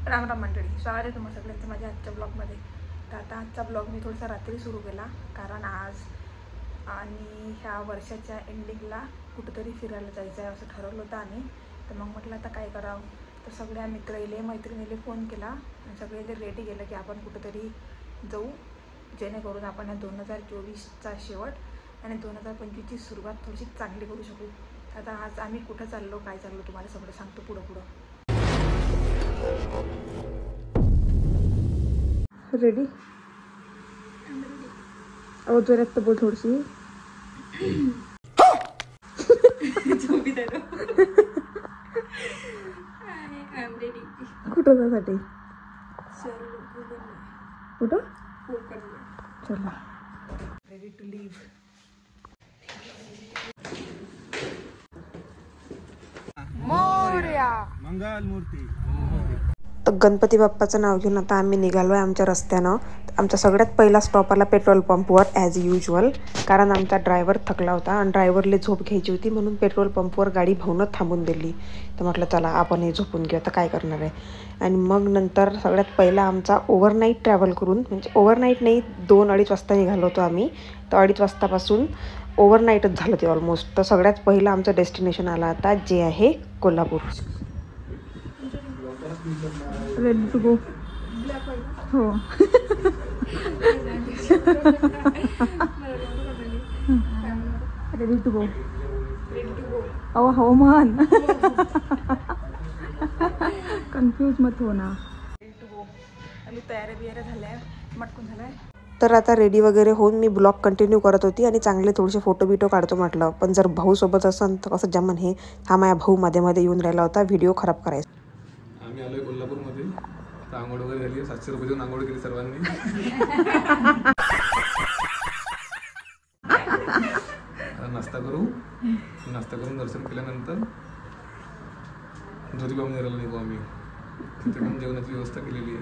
राम राम मंडळी, स्वागत आहे तुम्हा सगळ्यांचं माझ्या आजच्या ब्लॉगमध्ये. तर आता आजचा ब्लॉग मी थोडासा रात्री सुरू केला, कारण आज आणि ह्या वर्षाच्या एंडिंगला कुठंतरी फिरायला जायचं आहे असं ठरवलं होतं आम्ही. तर मग म्हटलं आता काय करावं, तर सगळ्या मैत्रिणीले फोन केला आणि सगळे जर रेडी गेलं की आपण कुठंतरी जाऊ, जेणेकरून आपण या 2024चा शेवट आणि 2025ची सुरुवात थोडीशी चांगली करू शकू. आता आज आम्ही कुठं चाललो, काय चाललो तुम्हाला सगळं सांगतो पुढं. रेडी? अहो जोरात तर बोल थोडीशी. कुठं जासाठी? कुठं? चला, रेडी टू लीव. मोरया मंगल मूर्ती. गणपती बाप्पाचं नाव घेऊन आता आम्ही निघालो आहे आमच्या रस्त्यानं. आमचा सगळ्यात पहिला स्टॉप आला पेट्रोल पंपवर ॲज युजल, कारण आमचा ड्रायव्हर थकला होता आणि ड्रायव्हरला झोप घ्यायची होती म्हणून पेट्रोल पंपवर गाडी भाऊनं थांबून दिली. तर म्हटलं चला आपण हे झोपून घेऊ, आता काय करणार आहे. आणि मग नंतर सगळ्यात पहिला आमचा ओव्हरनाईट ट्रॅव्हल करून, म्हणजे ओव्हरनाईट नाही, 2-2:30 वाजता निघालो होतो आम्ही. तर 2:30 वाजतापासून ओव्हरनाईटच झालं ते ऑलमोस्ट. तर सगळ्यात पहिलं आमचं डेस्टिनेशन आलं आता, जे आहे कोल्हापूर. Ready to go. हो. Ready to go. अहो हो मन, कन्फ्यूज मत हो ना. Ready to go. आम्ही तयाऱ्या झाल्या, मटकून झालाय. तर आता रेडी वगैरे होऊन मी ब्लॉग कंटिन्यू करत होती आणि चांगले थोडेसे फोटो काढतो म्हटलं. पण जर भाऊ सोबत असेल तर कसं जमन हे. हा माझ्या भाऊ मध्ये येऊन राहिला होता व्हिडिओ खराब करायचा. आम्ही आलोय कोल्हापूरमध्ये. आता आंघोळ वगैरे झाली, 700 रुपये देऊन आंघोळ केली सर्वांनी. नाश्ता करून दर्शन केल्यानंतर ज्योतिबा मंदिराला निघू आम्ही. तिथे पण जेवणाची व्यवस्था केलेली आहे.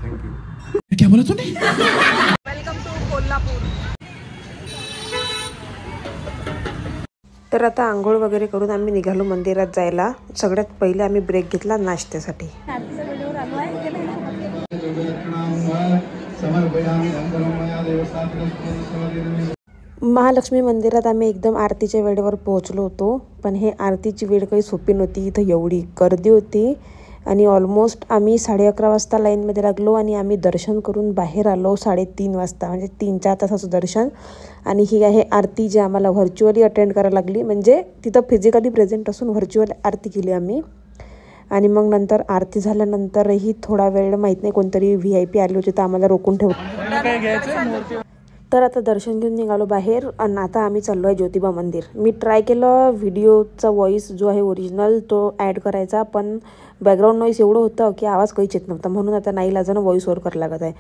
थँक्यू. क्या बोला तूने? Welcome to Kolhapur. तर आता आंघोळ वगैरे करून आम्ही निघालो मंदिरात जायला. सगळ्यात पहिले आम्ही ब्रेक घेतला नाश्त्यासाठी. महालक्ष्मी मंदिरात आम्ही एकदम आरतीच्या वेळेवर पोहोचलो होतो. पण हे आरतीची वेळ काही सोपी नव्हती. इथं एवढी गर्दी होती आणि ऑलमोस्ट आम्ही 11:30 वाजता लाईनमध्ये लागलो आणि आम्ही दर्शन करून बाहेर आलो 3:30 वाजता, म्हणजे 3-4 तासाचं दर्शन. आणि ही आहे आरती, जी आम्हाला व्हर्च्युअली अटेंड करायला लागली, म्हणजे तिथं फिजिकली प्रेझेंट असून व्हर्च्युअल आरती केली आम्ही. आणि मग नंतर आरती झाल्यानंतरही थोडा वेळ, माहीत नाही कोणतरी VIP आली होती तर आम्हाला रोखून ठेवलं. तर आता दर्शन घेऊन निघालो बाहेर आणि आता आम्ही चाललो आहे ज्योतिबा मंदिर. मी ट्राय केलं व्हिडिओचा व्हॉइस जो आहे ओरिजिनल तो ॲड करायचा, पण बॅकग्राऊंड नॉईस एवढं होतं की आवाज काहीच येत नव्हता. म्हणून आता नाईलाजानं व्हॉइस ओव्हर करायला लागत आहे.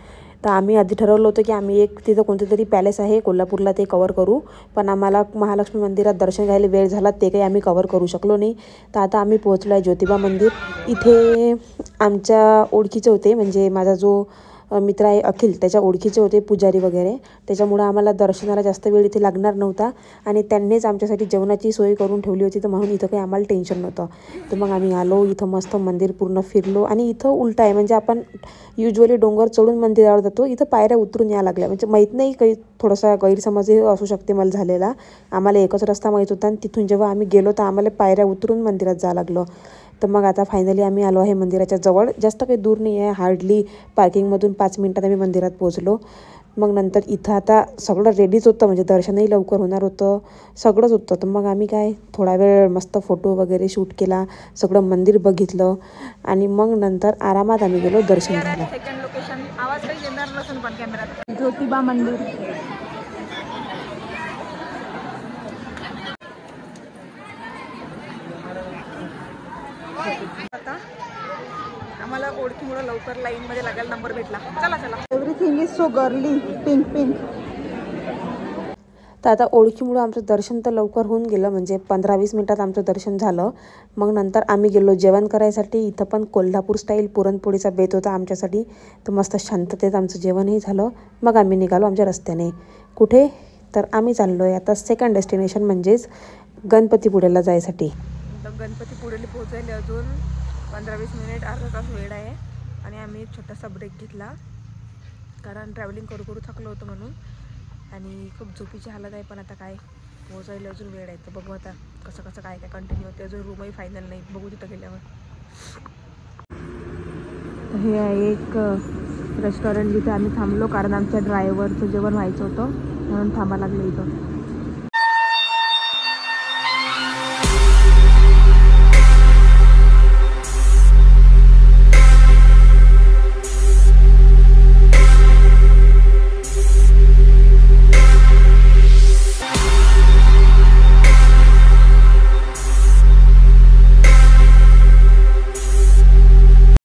तर आम्ही आधी ठरवलं होतं की आम्ही तिथं कोणतं तरी पॅलेस आहे कोल्हापूरला, ते कवर करू. पण आम्हाला महालक्ष्मी मंदिरात दर्शन घ्यायला वेळ झाला, ते काही आम्ही कवर करू शकलो नाही. तर आता आम्ही पोहोचलो आहे ज्योतिबा मंदिर. इथे आमच्या ओळखीचे होते, म्हणजे माझा जो मित्र आहे अखिल, त्याच्या ओळखीचे होते पुजारी वगैरे. त्याच्यामुळं आम्हाला दर्शनाला जास्त वेळ इथे लागणार नव्हता आणि त्यांनीच आमच्यासाठी जेवणाची सोय करून ठेवली होती. तर म्हणून इथं काही आम्हाला टेन्शन नव्हतं. तर मग आम्ही आलो, इथं मस्त मंदिर पूर्ण फिरलो. आणि इथं उलट आहे, म्हणजे आपण युजली डोंगर चढून मंदिरावर जातो, इथं पायऱ्या उतरून यायला लागल्या. म्हणजे माहीत नाही, काही थोडासा गैरसमजही असू शकते मला झालेला. आम्हाला एकच रस्ता माहीत होता आणि तिथून जेव्हा आम्ही गेलो तर आम्हाला पायऱ्या उतरून मंदिरात जावं लागलं. तर मग आता फायनली आम्ही आलो आहे मंदिराच्या जवळ. जास्त काही दूर नाही आहे, हार्डली पार्किंगमधून 5 मिनिटात आम्ही मंदिरात पोहोचलो. मग नंतर इथं आता सगळं रेडीच होतं, म्हणजे दर्शनही लवकर होणार होतं, सगळंच होतं. तर मग आम्ही काय थोडा वेळ मस्त फोटो वगैरे शूट केला, सगळं मंदिर बघितलं आणि मग नंतर आरामात आम्ही गेलो दर्शन घ्यायला. सेकंड लोकेशन, आवाज काही येणार नसून पण कॅमेऱ्यात. ज्योतिबा मंदिर. आता आम्हाला ओळखीमुळे लवकर लाईनमध्ये लागायला नंबर भेटला. चला. Everything is so girly, pink. तर आता ओळखीमुळं आमचं दर्शन तर लवकर होऊन गेलं, म्हणजे 15-20 मिनिटात आमचं दर्शन झालं. मग नंतर आम्ही गेलो जेवण करायसाठी. इथं पण कोल्हापूर स्टाईल पुरणपोळीचा बेत होता आमच्यासाठी. तर मस्त शांततेत आमचं जेवणही झालं. मग आम्ही निघालो आमच्या रस्त्याने. कुठे? तर आम्ही चाललो आहे आता सेकंड डेस्टिनेशन, म्हणजेच गणपतीपुळेला जायसाठी. गणपतीपुळेला पोहोचायला अजून 15-20 मिनिट, अर्धा तास वेळ आहे. आणि आम्ही एक छोटासा ब्रेक घेतला कारण ट्रॅव्हलिंग करू करू थकलो होतो म्हणून. आणि खूप झोपीची हालत आहे. पण आता काय, पोहोचायला अजून वेळ आहे. तर बघू आता कसं कसं काय काय कंटिन्यू होते. अजून रूमही फायनल नाही, बघू तिथं गेल्यावर. हे आहे एक रेस्टॉरंट जिथे आम्ही थांबलो कारण आमच्या ड्रायव्हरचं जेवण व्हायचं होतं म्हणून थांबा लागलं इथं.